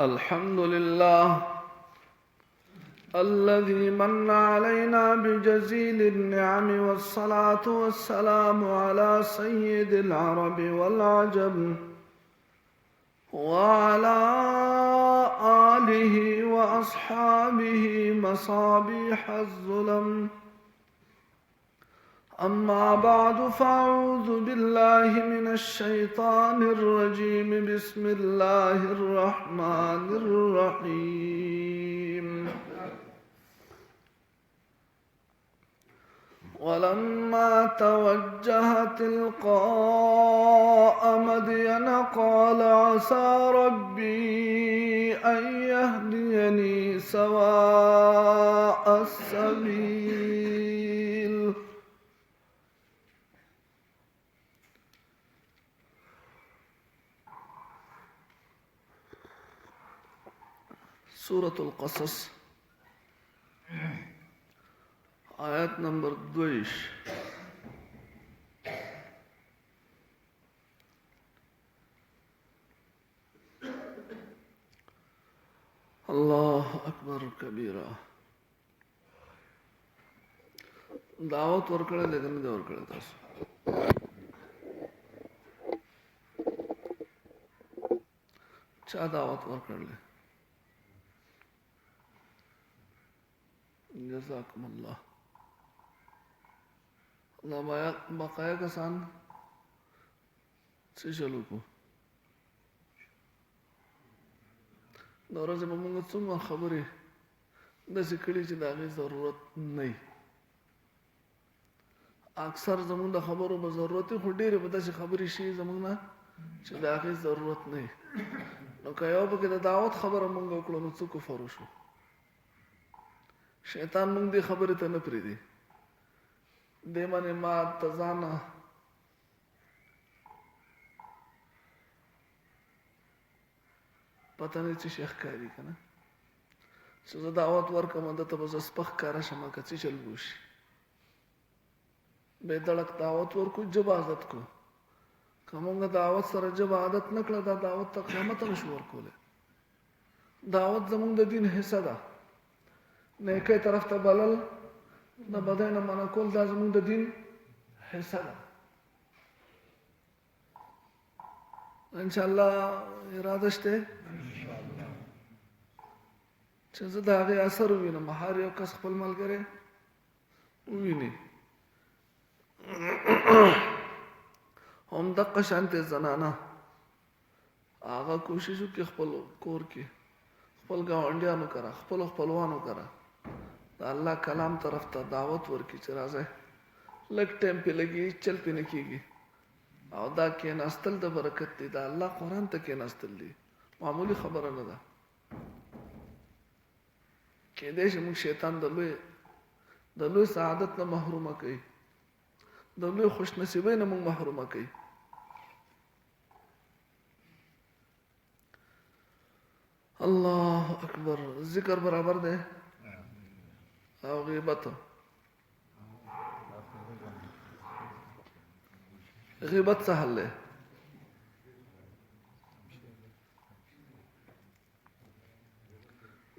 الحمد لله الذي من علينا بجزيل النعم، والصلاة والسلام على سيد العرب والعجم وعلى آله وأصحابه مصابيح الظلم. أما بعد، فأعوذ بالله من الشيطان الرجيم. بسم الله الرحمن الرحيم. ولما توجه تلقاء مدين قال عسى ربي أن يهديني سواء السبيل. سورة القصص آيات نمبر 2. الله أكبر كبيرا. دعوت ورکړه لیکن دې ورکړه تاسو چا دعوت ورکړل؟ جزاكم الله. بقایا کسان څه چلو کو د ورځې به موږ څومره خبرې داسې کړي چې د هغې ضرورت نه وي. اکثر زموږ د خبرو به ضرورت وي، خو ډېرې به داسې خبرې شي زموږ نه چې د هغې ضرورت نه وي. نو که یو پکې د دعوت خبره موږ وکړو نو څه کفر وشو. شیطان موږ دې خبرې ته نه پرېږدي. دې باندې ما ته ځانه پته نه چې شیخ کاري که نه چې زه دعوت ورکړم ده ته به زه سپک ښکاره شم که څه چل به وشي. بې دړک دعوت ورکړو، ژبه عادت کړو. که موږ دعوت سره ژبه عادت نه کړه دا دعوت ته قیامت نه شو ورکولی. دعوت زموږ د دین حصه ده. نیکۍ طرف ته بلل، د بدۍ نه منع کول، دا زموږ د دین حصه ده. انشاءالله اراده شته چې زه د هغې اثر ووینم. هر یو کس خپل ملګری وویني. همدقه شانتې زنانه هغه کوشش وکړي خپل کور کې خپل ګاونډیانو کره خپلو خپلوانو کره د الله کلام طرف ته دعوت ورکړي چې راځئ. لږ ټایم پې لګي، چل پې نه کېږي. او دا کېناستل د برکت دی. د الله قرآن ته کېناستل دی، معمولی خبره نه ده. کېدای شي موږ شیطان د لوی سعادت نه محرومه کوي، د لوی خوشنصیبۍ نه موږ محرومه کوي. الله اکبر. ذکر برابر دی او غیبت. غیبت څه حل دی؟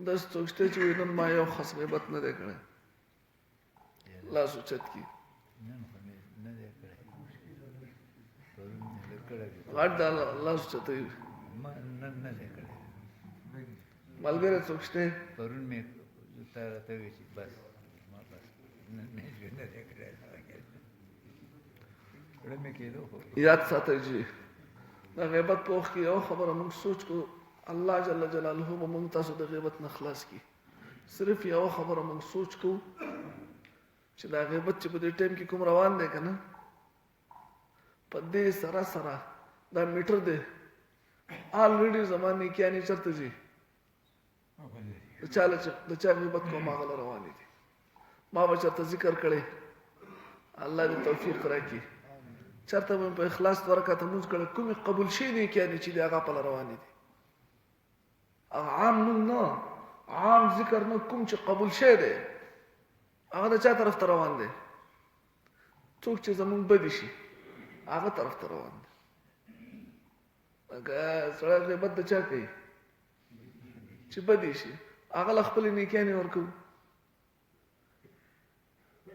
داسې څوک شته چې وایي نن ما یو خاص غیبت نه دی کړی؟ لاس اوچت کړي. غټ دا لاس اوچتوي. ملګری څوک شته؟ پرون مې تا راته وویل چې بس ما بس نه دی کړی. زړه مې کېدو. یاد ساتئ چې د غیبت په وخت کې یو خبره موږ سوچ کړو، الله جل جلاله به موږ تاسو د غیبت نه خلاص کړي. صرف یو خبره موږ سوچ کړو چې دا غیبت چې په دې ټایم کې کوم روان دی که نه، په دې سره سره دا میټر دی آلریډي زما نیکیانې چېرته ځي؟ د چا غیبت کوم هغه له روانې دي. ما به چېرته ذکر کړی، الله دې توفیق راکړي. چېرته به مې په اخلاص 2 رکعته لمونځ کړی، کومې قبول شوي نیکیانې چې دي هغه په له روانې دي. عام نوم نه، عام ذکر نه، کوم چې قبول شوی دی هغه د چا طرف ته روان دی؟ څوک چې زمونږ بدي شي هغه طرف ته روان دی. اگه سړی غیبت د چا کوي؟ چې بدې شي هغه له خپلې نیکیانې ورکوو.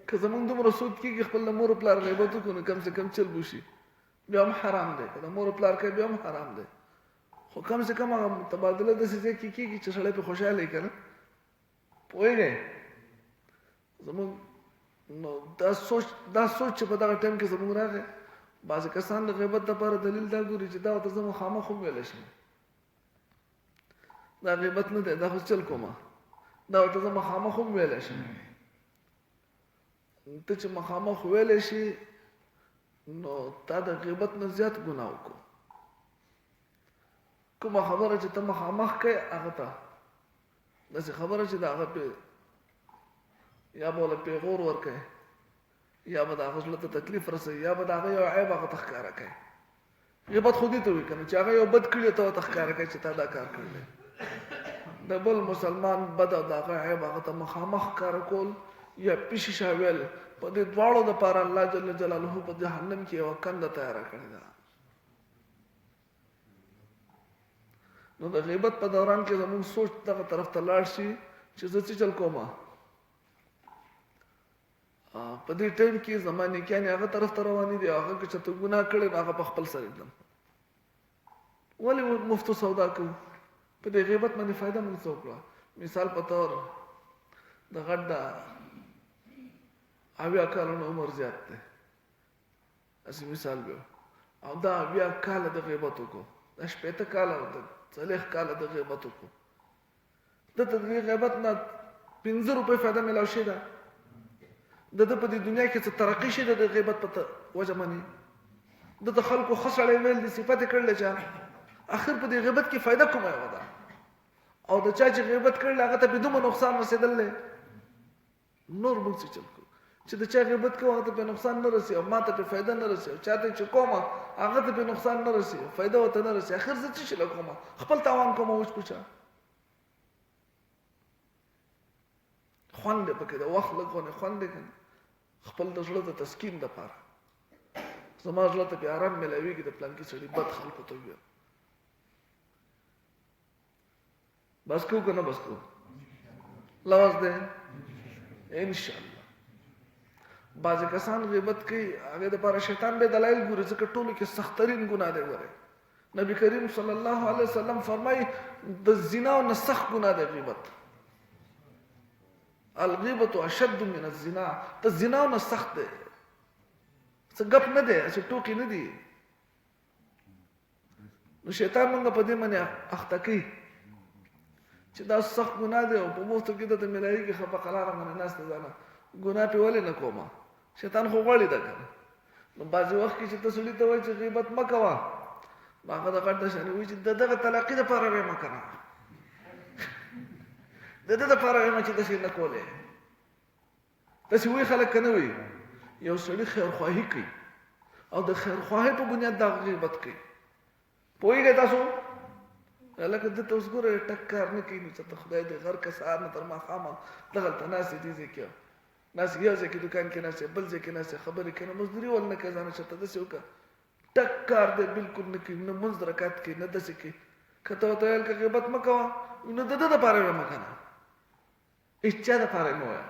که زمونږ دومره سود کېږي خپل د مور پلار غیبت وکړو نو کم سے کم چل بوشي بیا هم حرام دی. که د مور پلار کوي بیا هم حرام دی، خو کم سے کم هغه تبادله داسې ځای کې کېږي چې سړی پرې خوشحاله وي که نه. پوهېږئ زمونږ نو دا سوچ چې په دغه ټایم کې زمونږ راغی، بعضې کسان د غیبت دپاره دلیل دا ګوري چې دا ورته زه مخامخ هم ویلی شم. دا غیبت نه دی، دا خو چل کومه، دا ورته زه مخامخ هم ویلی شم. ته چې مخامخ ویلی شي نو تا د غیبت نه زیات ګناه وکړو. کومه خبره چې ته مخامخ کوې هغه ته داسې خبره چې د هغه یا به له پیغور ورکوي یا به د هغه زړه ته تکلیف رسوي یا به د هغه یو عیب هغه ته ښکاره کوي. غیبت خو دې ته وایي که نه چې هغه یو بد کړي ته ورته ښکاره کوي چې تا دا کار کړی دی. د بل مسلمان بد او د هغه عیب هغه ته مخامخ ښکاره کول یا پیشي شا ویل، په دې دواړو دپاره الله جل جلاله په جهنم کې یوه کنده تیاره کړې ده. نو د غیبت په دوران کې زموږ سوچ دغه طرف ته لاړ شي چې زه څه چل کومه، په دې ټایم کې زما نیکیانې هغه طرف ته روانې دي، هغه که چېرته ګناه کړی نو هغه په خپل سر ږدم. ولې مفتو سودا کوو؟ په دې غیبت باندې فایده موږ څه وکړه؟ مثال په طور د غټ د 80 کالونو عمر زیات دی، داسې مثال به او دا 80 کاله د غیبت وکړو، دا 80 کاله او د 40 کاله د غیبت وکړو، دته د دې غیبت نه 15 روپۍ فایده میلاو شوې ده. د ده په دې دنیا کې څه ترقي شي د غیبت په وجه باندې، ده ته خلکو ښه سړی ویل دي، صفت یې کړلی چا، اخر په دې غیبت کې فایده کومه یوه ده؟ او د چا چې غیبت کړلی هغه ته بې دومره نقصان رسېدلی. نور موږ څه چل کوو چې د چا غیبت کوو هغه ته پرې نقصان نه رسي او ما ته پرې فایده نه رسي، او چا ته چې کومه هغه ته پرې نقصان نه رسي، فایده ورته نه رسي، اخر زه څه شي له کومه؟ خپل تاوان کومه اوس پوچه. خوند دی پکې، د وخت لږ غونې خوند دی که نه، خپل د زړه د تسکین دپاره زما زړه ته پې ارام میلاویږي د پلانکي سړي بد خلکو ته ووایم. بس کوو که نه بس کوو؟ لوز دی انشاءالله. بعضې کسان غیبت کوي، هغې دپاره شیطان به دلایل ګوري، ځکه ټولو کې سختترین ګناه دی. ګورئ نبي کریم صلی الله علیه وسلم فرمایي د زنا نه سخت ګناه دی غیبت. الغیبت اشد من الزنا، د زنا نه سخت دی، څه ګپ نه دی، څه ټوکې نه دي. نو شیطان موږ په دې باندې اخته کوي چې دا سخت ګناه دی او په مفتو کې درته میلاویږي، ښه په قلاره باندې ناسته ځانه ګناه پې ولې نه کومه؟ شیطان خو غواړي ده که نه. نو بعضې وخت کې چې ته سړي ته وایي چې غیبت مه کوه، نو هغه د غټ د شانې وایي چې د دغه تلاقي دپاره ویمه که نه، د ده دپاره ویمه چې داسې نه کولی. داسې وایي خلک که نه وایي؟ یو سړي خیرخواهي کوي او د خیرخواهۍ په بنیاد د هغه غیبت کوي. پوهېږئ تاسو؟ لکه دته اوس ګوره ټک کار نه کوي، نو څه ته خدای دې غر که سهار نه تر ماښامه دغلته ناست دې ځای کې ناست، یو ځای کې دوکان کې ناست، بل ځای کې ناست، خبرې کوي، مزدوري ول نه کوي، ځانه چېرته داسې وکړه ټک کار دی بالکل نه کوي، نه لمونځ رکعت کوي نه داسې کوي. که ته ورته ویل که غیبت مه کوه، نو د ده دپاره ویمه که نه، هېڅ چا دپاره یې مه وایه.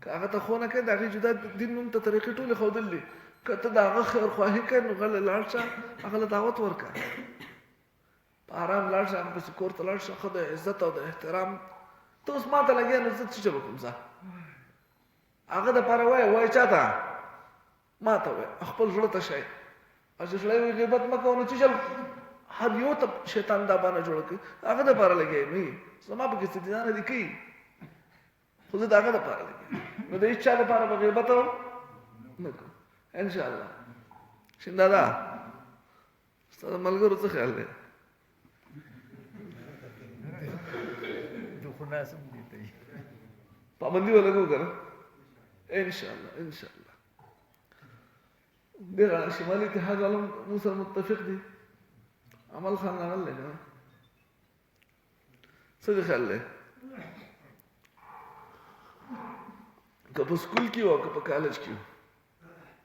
که هغه ته ښونه کوي د هغې جدا دین نوم ته طریقې ټولې ښودل دي. که ته د هغه خیرخواهي کوې نو غلی لاړ شه، هغه له دعوت ورکړه، په ارام لاړ شه، هغه پسې کور ته لاړ شه، ښه د عزت او د احترام. ته اوس ما ته لګیا نو زه څه چل وکړم؟ زه هغه دپاره وایه چا ته؟ ما ته وایه، خپل زړه ته شئ. او چې سړی وایي غیبت مه کوه، نو څه چل؟ هر یو ته شیطان دا بانه جوړه کوي، هغه دپاره لګیا یم. زما پکې څه دینانه دي کوي، خو زه د هغه دپاره لګیا یم. نو د هېڅ چا دپاره به غیبت نه کوم انشاءالله. شین دادا ستا د ملګرو څه خیال دی؟ پابندي به لګو که نه؟ انشاءالله انشاءالله. دغه شمالي اتحاد والا موږ سره متفق دي، عمل خان راغلی دی که نه؟ څه دې خیال دی؟ که په سکول کې وو که په کالج کې وو،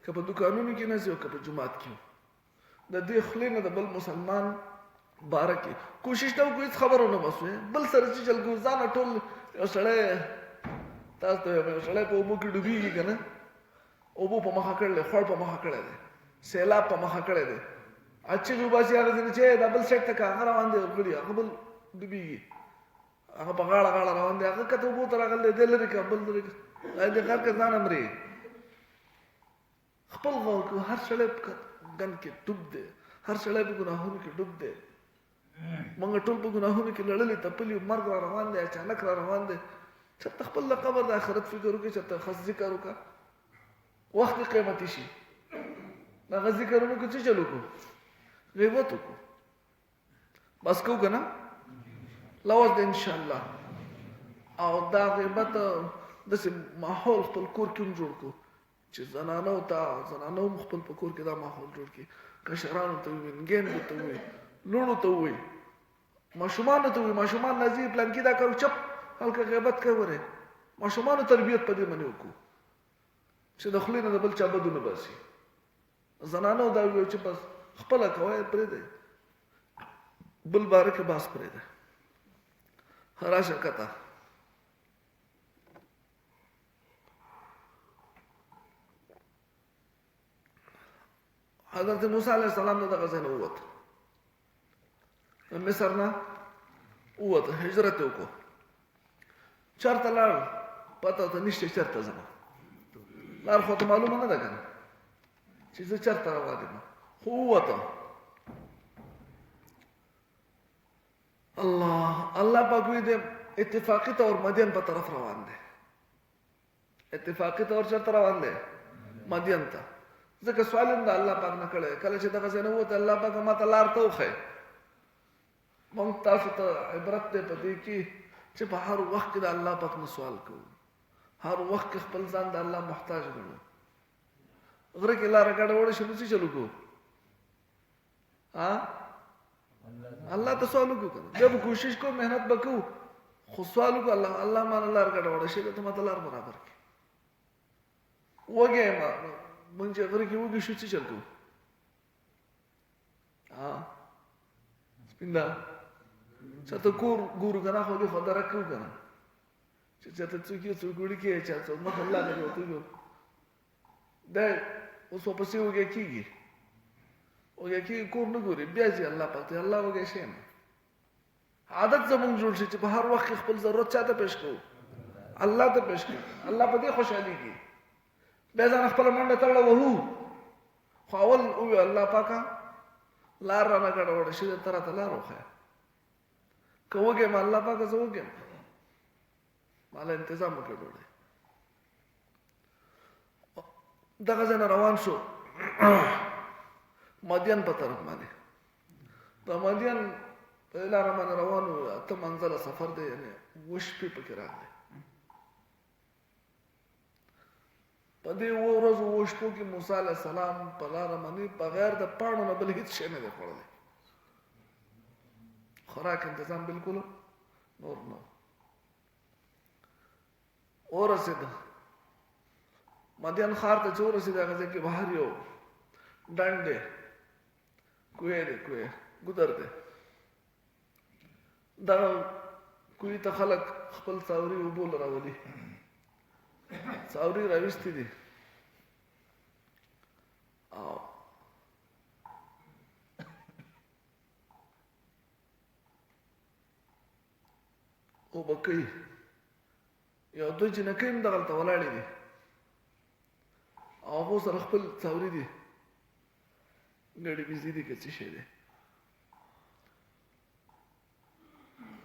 که په دوکانونو کې ناست وو که په جومات کې وو، د دې خولې نه د بل مسلمان بارکه کوشش ته کوئی خبرو نه بسوي بل سره چې چل کو ځان ټول یو سړی تاسو ته یو سړی په اوبو کې ډوبېږي که نه اوبو په مخه کړلی خوړ په مخه کړی دی سیلاب په مخه کړی دی اچغې وباسي هغه ځینې چې دا بل سیټ ته که هغه روان دی ورغړي هغه بل ډوبېږي هغه په غاړه غاړه روان دی هغه کته اوبو ته راغلی دی لرې که بل لرې که د غر که ځان مرې خپل غور کو هر سړی په ګند کې ډوب دی هر سړی په ګناهونو کې ډوب دی موږ ټول په ګناهونو کې لړلي تپلي مرګ را روان دی اچانک را روان دی چېرته خپل د قبر د آخرت فکر وکړي چېرته خاص ذکر وکړه وخت یې قیمتي شي د هغه ذکر وکړو څه چل وکړو غیبت وکړو بس کوو که نه لوز دی انشاءالله او دا غیبت داسې ماحول خپل کور کې هم جوړ کړو چې زنانو هم خپل په کور کې دا ماحول جوړ کړي کشرانو ته ووایي نګیندو ته ووایي لوڼو ته ووایي ماشومانو ته ووایي ماشومان راځي پلانکي دا کارو چپ هلکه غیبت کوي ورې ماشومانو تربیت په دې باندې وکړو چې د خولې نه د بل چا بدو نه باسي زنانو دا ووایي چې بس خپله کوی پرېږدئ بل باره کې باس پرېږدئ راشه کته حضرت موسی علیه السلام نه دغه ځای نه ووت مصر نه ووت هجرت یې وکړو چېرته لاړ پته ورته نشته چېرته ځم لار خو ته معلومه نه ده که نه چې زه چېرته روان یم خو ووته الله پاک وی دی اتفاقي طور مدین په طرف روان دی اتفاقي طور چېرته روان دی مدین ته ځکه سوال هم د الله پاک نه کړی کله چې دغه ځای نه ووته الله پاک ما ته لار ته وښی موږ تاسو ته عبرت دی په دې کې چې په هر وخت کې د الله پاک نه سوال کوو هر وخت کې خپل ځان د الله محتاج ګڼو غره کې لاره ګډوډه شي نو څه چلو کوو الله ته سوال وکړو که نه بیا به کوشش کوو محنت به کوو خو سوال وکړو الله مانه لار ګډوډه شي ته ما ته لار برابر کړي وږی یم موږ چې غره کې وږي شو څه چل کوو سپین ده چاته کور ګورو که نه خو دې خو درک کوو که نه چې چاته څوک یې څوک وړي کې چا څوک مخ الله نه جوړ دی اوس ورپسې وږی کېږي وږی کېږي کور نه ګوري بیا ځي الله پاک ته الله وږی شی یم عادت زموږ جوړ شي چې په هر وخت کې خپل ضرورت چا ته پیش کوو الله ته پیش کوو الله په دې خوشحالېږي بیا ځان خپله منډه تړله وهو خو اول ووایو الله پاکه لار رانه ګډوډه شي ته راته لار وښیه که وږی یم الله پاکه زه وږی یم ماله انتظام وکړه ډوډۍ دغه ځای نه روان شو مدین په طرف باندې د مدین په دې لاره باندې روان و 8 منزله سفر دی یعنې 7 شپې پکې راغلی په دې 7 ورځو 7 شپو کې موسی علیه السلام په لاره باندې بغیر د پاڼو نه بل هېڅ شی نه دی خوړلی خوراک انتظام بالکل نور نه ورسېده مدین ښار ته چې ورسېده هغه ځای کې بهر یو ډنډ دی کوی دی کوی ګودر دی دغه کوی ته خلک خپل څاوري اوبو له راولي څاوري راویستې دي او اوبه کوي یو دوی جنکۍ هم دغلته ولاړې دي او هغو سره خپل څاوري دي ګډې بېزي دي که څه شی دی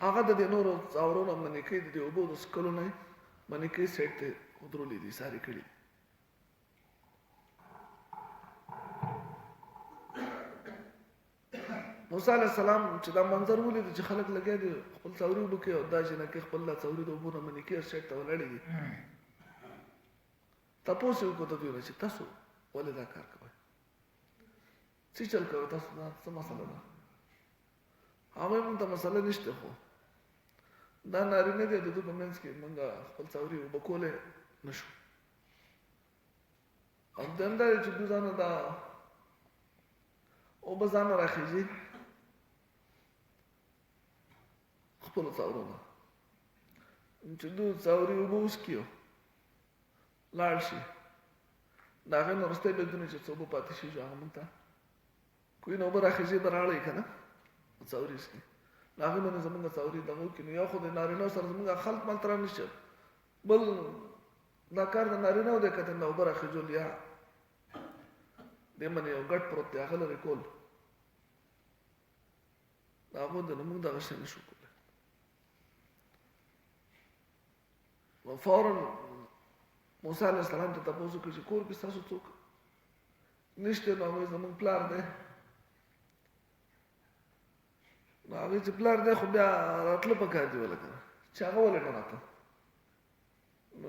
هغه د دې نورو څاورو نه منیکۍ د دې اوبو د څښلو نه منیکۍ سایډ ته ودرولې دي ساري کړي موسی علیه السلام چې دا منظر ولید چې خلک لګیا دي خپل څاوري اوبه کوي او دا جنکۍ خپل څاوري د اوبو نه منیکۍ سایډ ته ولاړې دي تپوس یې وکړو د دوی نه چې تاسو ولې دا کار کوئ څه چل کوئ تاسو دا څه مسله ده هغوی مونږ ته مسله نشته خو دا نارینه دی د دوی په منځ کې مونږ خپل څاوري اوبه کولی نه شو او دویم دا دی چې دوی ځانه دا اوبه ځانه راخېږي خپلو څاورونه چې دوی څاوري اوبه وڅکي لاړ شي د هغې نه وروستی بیا دونه چې څه اوبه پاتې شي هغه مونږ ته کوی نه اوبه راخېږي به راړئ که نه څاوري څکي د هغې باندې زمونږ څاوري دغه وکړي نو یا خو د نارینهو سره زمونږ خلط ملت را نه شي بل دا کار د نارینهو دی که د اوبه راخېږل یا دې باندې یو ګډ پروت دی هغه لرې کول د هغو د نه مونږ دغه شی نه شو کولی نو فورا موسی علیه السلام ته تپوس وکړي چې کور کې ستاسو څوک نشته نو هغوی زمونږ پلار دی نو هغوی چې پلار دی خو بیا راتله پکار دي ولکه چې هغه ولټه راته نو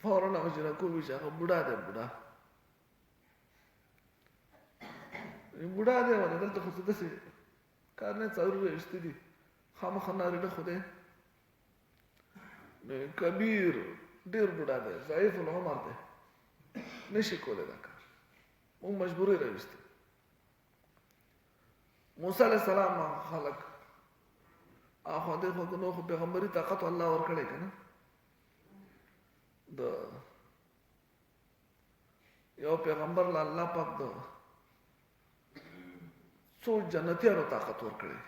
فورا هغه جنکو وي چې هغه بوډا دی بوډا بوډا دی ونه دلته خو څه داسې کار نه څاوري راویستي دي خامخا نارینه خو دی کبیر ډېر بوډا دی ضعیف العمر دی نشي کولی دا کار مونږ مجبورۍ راویستي موسی علیه السلام خلک اخوا دې خوا که نو خو پیغمبري طاقت الله ورکړی که نه د یو پیغمبر له الله پاک د څو جنتیانو طاقت ورکړی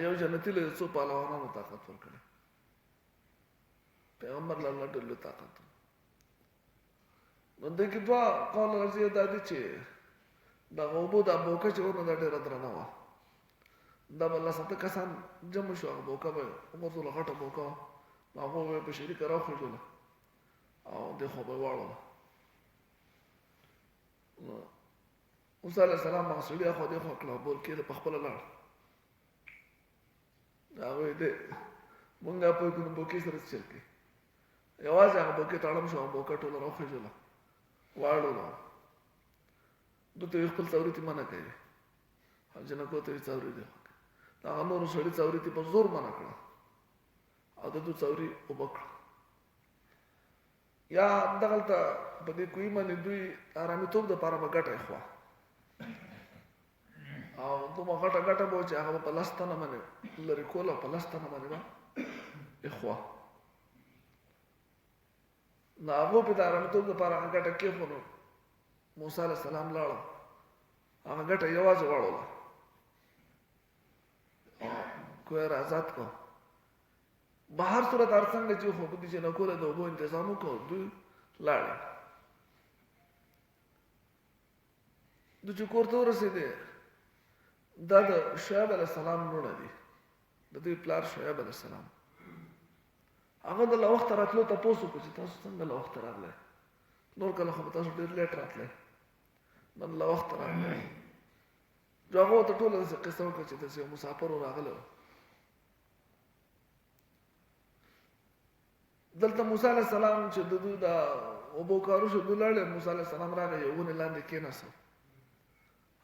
یو جنتي له څو پهلوانانو طاقت ورکړی پیغمبر له الله ډېر لوی طاقت نو دې کې دوه قول راځي دا دي چې دغه اوبو دا بوکه چې ورنه دا ډېره درنه وه دا به لس اته کسان جمع شو هغه بوکه به وغورځوله غټه بوکه وه نو هغو به یې په شریکه راوخېږله او دې خوا به یې واړوله موسی علیه السلام هغه سړي اخوا دې خوا کړه بول کېده په خپله لاړ هغوی دې مونږ نه پوه کړو نو بوکې سره څه چل کوي یوازې هغه بوکې ته اړم شو هغه بوکه ټوله راوخېږله واړوله دوی ته خپل څاوري ته منع کوي جنکو ته یې څاوري دی هغه نورو سړي څاوري ته په زور منع کړه او د دوی څاوري اوبه کړه یا دغلته په دې کوهي باندې دوی ارامېتوب دپاره به ګټه ایښوه او دومره غټه ګټه به وه چې هغه به په لس تنه باندې لرې کول او په لس تنه باندې به ایښوه نو هغو پې د ارامېتوب دپاره هغه ګټه کېښوده موسی علیه السلام لاړه هغه ګټه یوازې واړوله کوی یې آزاد کړو بهر صورت هر څنګه چې خو په دې چې نکوله د اوبو انتظام وکړو دوی لاړې دوی چې کور ته ورسېدې دا د شعیب علیه السلام لوڼه دي د دوی پلار شعیب علیه السلام هغه د له وخته راتلو تپوس وکړو چې تاسو څنګه له وخته راغلی نور کله خو به تاسو ډېر لیټ راتلی نن له وخته راغلی نو هغه ورته ټوله داسې قصه وکړه چې داسې یو مسافر و راغلی و دلته موسی علیه السلام چې د دوی د اوبو کارو شو دوی لاړې موسی علیه السلام راغی یو ونې لاندې کېناستو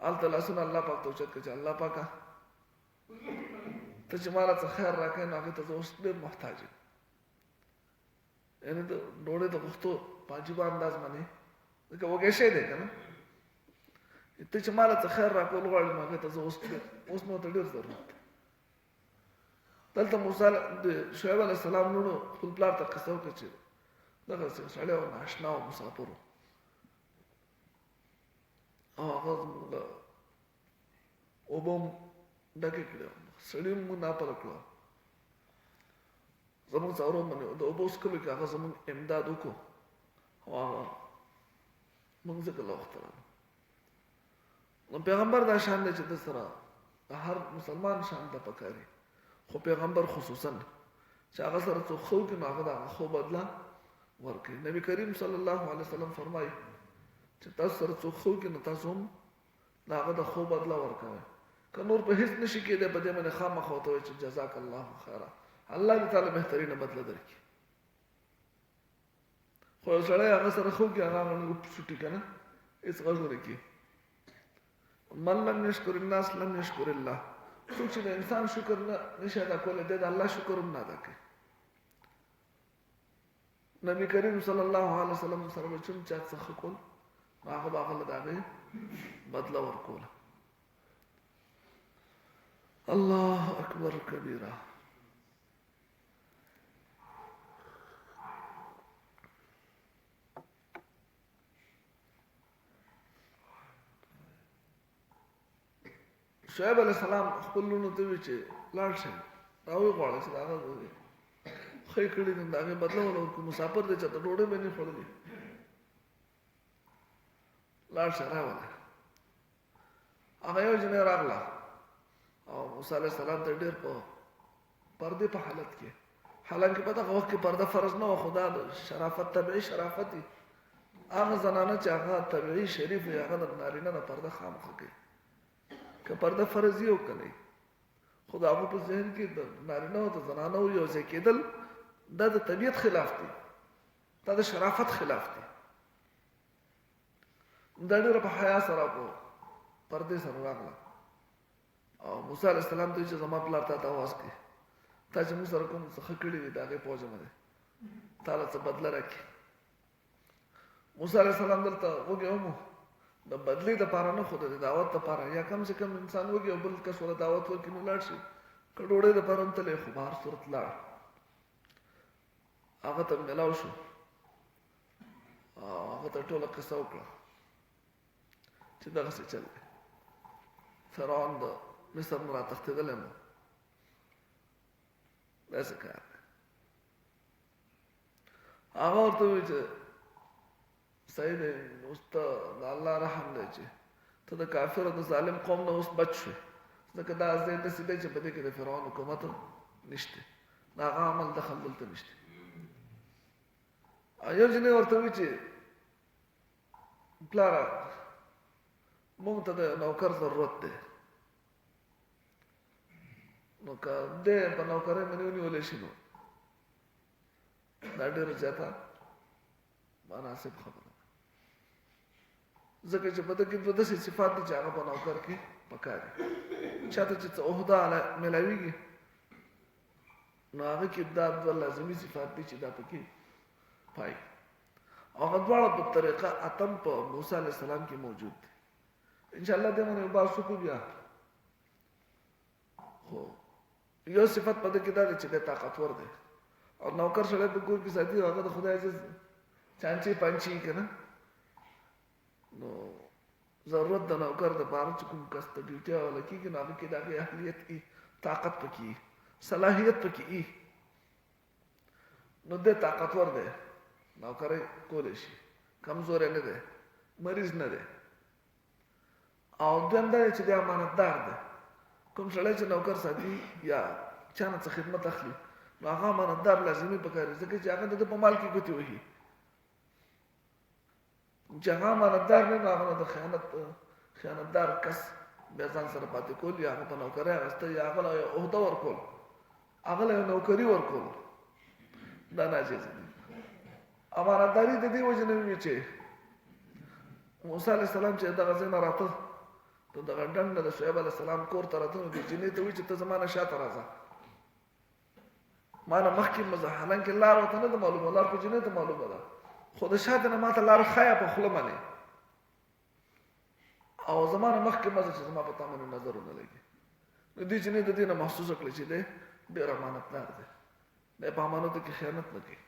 هلته لاسونه الله پاک ته اوچت کړه چې الله پاکه ته چې ما راته خیر راکړې نو هغې ته زه اوس ډېر محتاج یم یعنې د ډوډۍ د غوښتو په عجیبه انداز باندې ځکه وږی شی دی که نه ته چې ما راته خیر راکول غواړې نو هغې ته زه اوس نو ته ډېر ضرورت دی دلته موسی د شعیب علیه السلام لوڼو خپل پلار ته قصه وکړه چې دغسې سړی و ناشنا و مسافر و او هغه زموږ اوبه هم ډکې کړې سړي مونږ ناپله کړو زموږ څاورو باندې د اوبو څښلو کې هغه زموږ امداد وکړو او هغه مونږ ځکه له وخته راغلو نو پیغمبر دا شان دی چې د سره هر مسلمان شان ته پکار وي خو پیغمبر خصوصا چې هغه سره څوک ښه وکړي نو هغه د هغه ښو بدله ورکړي نبي کریم صلی الله علیه وسلم فرمایي چې تاسو سره څوک ښه وکړي نو تاسو هم د هغه د ښو بدله ورکوئ که نور په هېڅ نشي کېدی په دې باندې خامخا ورته وایي چې جزاک الله خیره الله دې تعالی بهترینه بدله درکړي خو یو سړی هغه سره ښه وکړي هغه هغه سوټي که نه هېڅ غږ ونه کړي من لم یشکر الناس لم یشکر الله څوک چې د انسان شکر نشي ادا کولی دی د الله شکر هم نه ادا کوي نبي کریم صلی الله علیه وسلم سره به چون چا څه ښه کول نو هغه به هغه له د هغې بدله ورکوله الله اکبر کبیره. شعیب علیہ السلام خپل لونو ته وی چې لاړ شي راوي غواړي چې هغه خې کړي نه هغه بدله ولور کو مسافر دي چې ته ډوډۍ به نه خورلې لاړ شي راوله هغه یو جن راغله او موسی علیہ السلام ته ډېر په پردې په حالت کې حالانکه په دغه وخت کې پرده فرض نه و خدا شرافت طبيعي شرافت هغه زنانه چې هغه طبيعي شریف هغه د نارینه نه پرده خامخ کوي که پرده فرضي او کني خدا هغه په ذهن کې د نارینه او د زنانه یو ځای کېدل دا د طبيعت خلاف دي دا د شرافت خلاف دي دا ډېر په حیا سره په پردې سره راغله او موسی علیہ السلام ته چې زما پلار ته आवाज کوي تا چې موږ سره کوم څه کړی دی دا کې پوجا مده تعالی څه بدل راکړي موسی علیہ السلام دلته وګورم د بدلی د پاره نه خود د دعوت د پاره یا کم سے کم انسان وګي او بل کس ول دعوت ورکړي نو لاړ شي کډوړې د پاره ته له خبر صورت لاړ هغه ته ملاو شو هغه ته ټوله قصه وکړه چې دا څه چل فرعون د مصر نه تختیدل نو داسې کار هغه ورته وی چې سید اوست الله رحم دی چې ته د کافر او د ظالم قوم نه اوس بچ شوې ځکه دا ځای د سیده چې په دې کې د فرعون حکومت نشته دا هغه عمل دخل دلته نشته ایو جنې ورته وی چې پلاره موږ ته د نوکر ضرورت دی نو که دې په نوکرۍ باندې ونیولی شي نو دا ډېره زیاته مناسب خبره ځکه چې په دې کې دوه داسې صفات دي چې هغه په نوکر کې پکار دي چاته چې عہده ملاویږي نو هغه کې دا دوه لازمي صفات دي چې دا پکې پای هغه دواړه په طریقه اتم په موسی علیہ السلام کې موجود دي ان شاء الله دې باندې باسو کو بیا خو یو صفت په دې کې دا چې د طاقتور دی او نوکر سره په ګور کې ساتي هغه د خدای عزت چانچي پانچي کنه نو ضرورت د نوکر د بار چې کوم کس ته ډیوټي ولا کیږي نو هغه کې د اهلیت ای طاقت پکې صلاحیت پکې نو د طاقتور دی نوکر کول شي کمزور نه دی مریض نه دی او دنده چې د امانتدار دی کوم سړی چې نوکر ساتي یا چانه څه خدمت اخلي نو هغه امانتدار لازمي پکاري ځکه چې هغه د په مال کې ګوتې وهي چې هغه امانتدار نه هغه د خیانتدار کس بیا ځان سره پاتې کول یا هغه په نوکرۍ اخیسته یا هغه له عہده ورکول هغه له نوکري ورکول دا ناجیز دي امانتداري د دې وجه نه وي چې موسی علیہ السلام چې دغه ځای نه راته ته دغه ډنډ د شعیب علیہ السلام کور ته راته د جنې ته وایي چې ته زما نه شاته راځه ما نه مخکې مزه حالانکې لار ورته نه ده معلومه لار خو جنې ته معلومه ده خو د شاته نه ماته لار ښایه په خوله باندې او زما نه مخکې مزه چې زما په تا باندې نظر ونه لګي نو دې جنې د دې نه محسوسه کړې چې دی ډېر امانتدار دی دی په امانتو کې خیانت نه کوي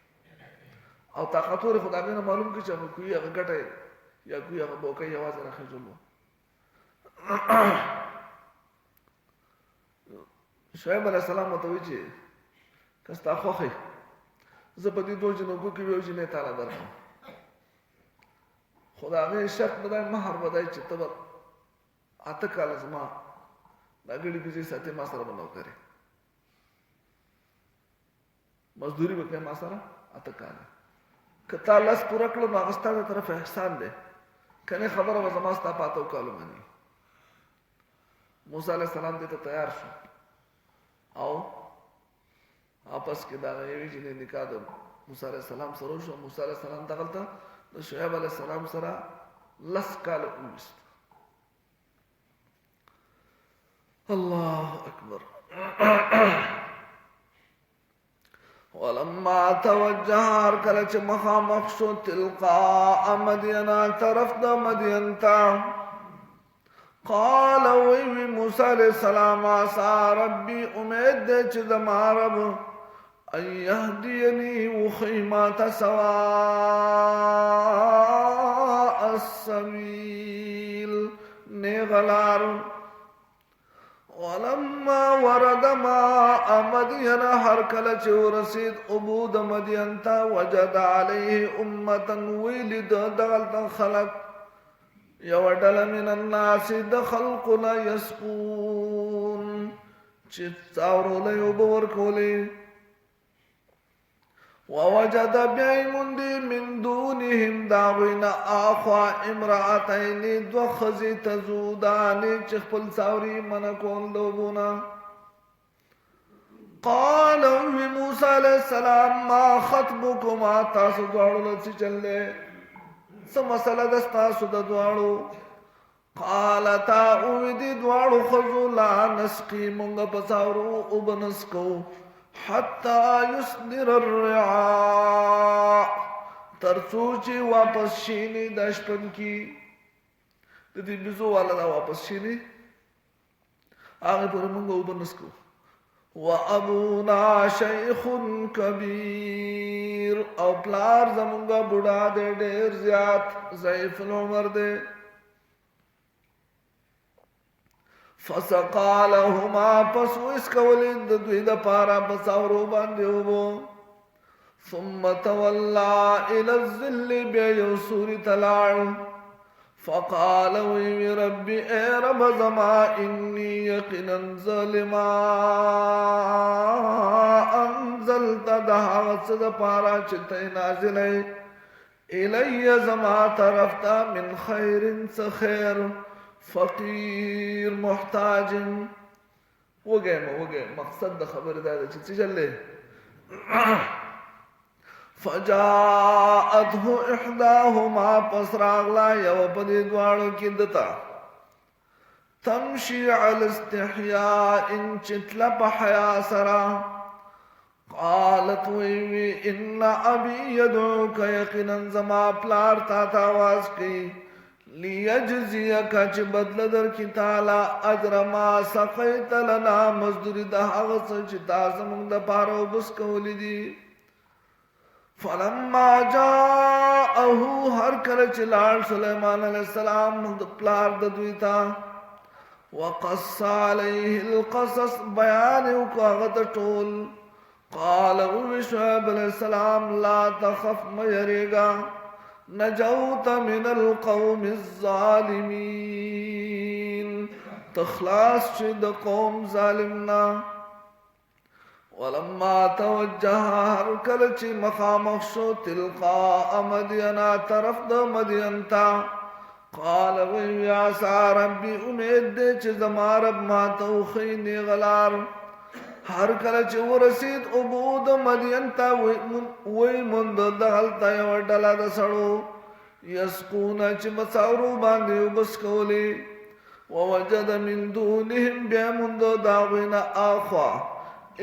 او طاقتور خو د هغې نه معلوم کړي چې هغه کوي هغه ګټه یا کوي هغه بوکۍ یوازې راخېږل وو شعیب علیہ السلام ورته وایي چې که ستا خوښ زه په دې دوه جنوګو کې یو جنۍ تاله درکړم خو د هغې شرط به دی مهر به دی چې ته به 8 کاله زما دا ګړي بيزي ساتي ما سره به نوکرې مزدوري به کوې ما سره 8 کاله که تا 10 پوره کړه نو هغه ستا د طرف احسان دی که نه خبره به زما ستا په 8 کالو باندې موسی علیہ السلام دې ته تیار شو او آپس کې دا یوې جنې نکاح د موسی علیہ السلام سره شو موسی علیہ السلام دغلته د شعیب علیہ السلام سره 10 کاله وست الله اکبر ولما توجه کله چې مخامخ شو تلقاء مدین طرف د مدین ته قال وی موسی علیہ السلام عسى ربی امید دے چې زما رب ان يهديني وخيمات سواء السبيل نغلار ولما ورد ماء مدين هر کله چې ورسید عبود مدین ته وجد عليه امه ولد دغلت خلق یو ډله من الناس د خلقنا يسقون چې څاورو له اوبه ورکولې ووجد بيمند من دونهم داوینا آخوا امرأتين دو خزی تزودان چې خپل څاوري من کول دوبونا قال موسی علیہ السلام ما خطبكما تاسو دواړو لسی چلے څه مسله ده ستاسو د دواړو قالتا اویدی دواړو خزو لا نسقي مونږ په څاورو وبنسکو حتى يصدر الرعاء ترڅو چې واپس شینی د شپن کی د دې بيزو والا دا واپس شینی هغه پر موږ وبنسکو وابونا شيخ كبير او پلار زمونږه بوډا دې ډېر زیات ضعیف العمر دې فسقا لهما پس ویس کولین د دوی د پارا بساورو باندې وبو ثم تولى الى الظل بيسور تلال فقال وی ربي اے رب زما اني يقينا ظالما انزلت دها صد پارا چته نازلې الی زما طرفتا من خير خير فقیر محتاج وګه مقصد د خبر دا چې چلې فجاءته احداهما پسراغلا یو په دې دواړو کې دتا تمشي على استحياء ان چتلا په حیا سرا قالت وی ان ابي يدعوك يقينا زما پلار تا आवाज کی لیجزیک چې بدل در کی تعالی اجر ما سقیت لنا مزدوری د هغه چې تاسو موږ د پاره وبس کولې دي فلما جاءه هر کله چې لاړ سليمان عليه السلام د پلار د دوی ته وقص عليه القصص بیان وکړه ټول قال شعیب عليه السلام لا تخف ميريگا نجوت من القوم الظالمين تخلاص شد قوم ظالمنا ولما توجه هر کله چې مخامخ شو تلقاء مدينة طرف د مدين تا قال ويا ربي امید دې چې زما رب ما توخيني غلار هر کله چې ورسید عبود مدین ته وی مند دغلتا یو ډله د سړو یسقون چې مساورو باندې وبس کولی ووجد من دونهم بیا مند داغینا آخوا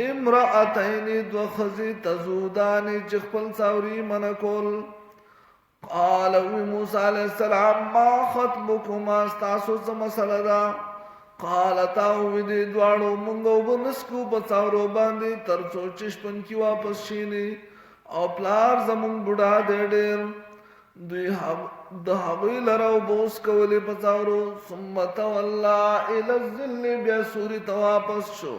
امرأتین دو خزی تزودان چې خپل څاوري من کول قال وی موسی علیہ السلام ما خطبکما استاسو څه مسله ده قالتا ویدی دوارو منگو بنسکو پڅاورو باندې ترڅو چشپن کی واپس شینی او پلار زمون بوډا ډېر دوی د هغوی لراو بوس کولی پڅاورو ثم تولى الى الظل بیا سوري واپس شو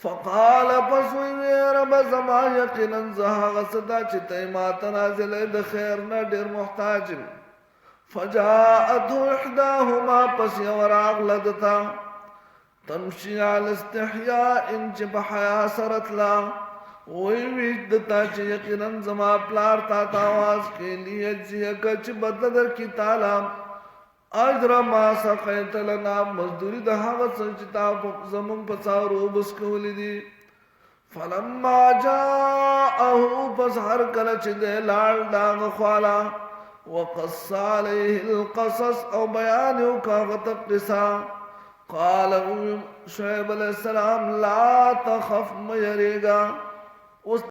فقال پس وی رب زما یقینا زها صدا چې ته ما تنازل د خیر نه ډېر محتاج فجاءته احداهما پس یوراغ لدتا تمشي على استحياء ان بحیا سرتلا وی دتا چې یقینا زما پلار تا आवाज کې لیے چې بدل در کی تعالی اجر ما سقیت لنا مزدوری د هغه چې تا زمون په څاورو بس کولې دي فلما جاءه پس هر کله چې د لاړ دا خوالا وقص عليه القصص او بیان وکاغت قصا قال شعیب علیہ السلام لا تخف ميريگا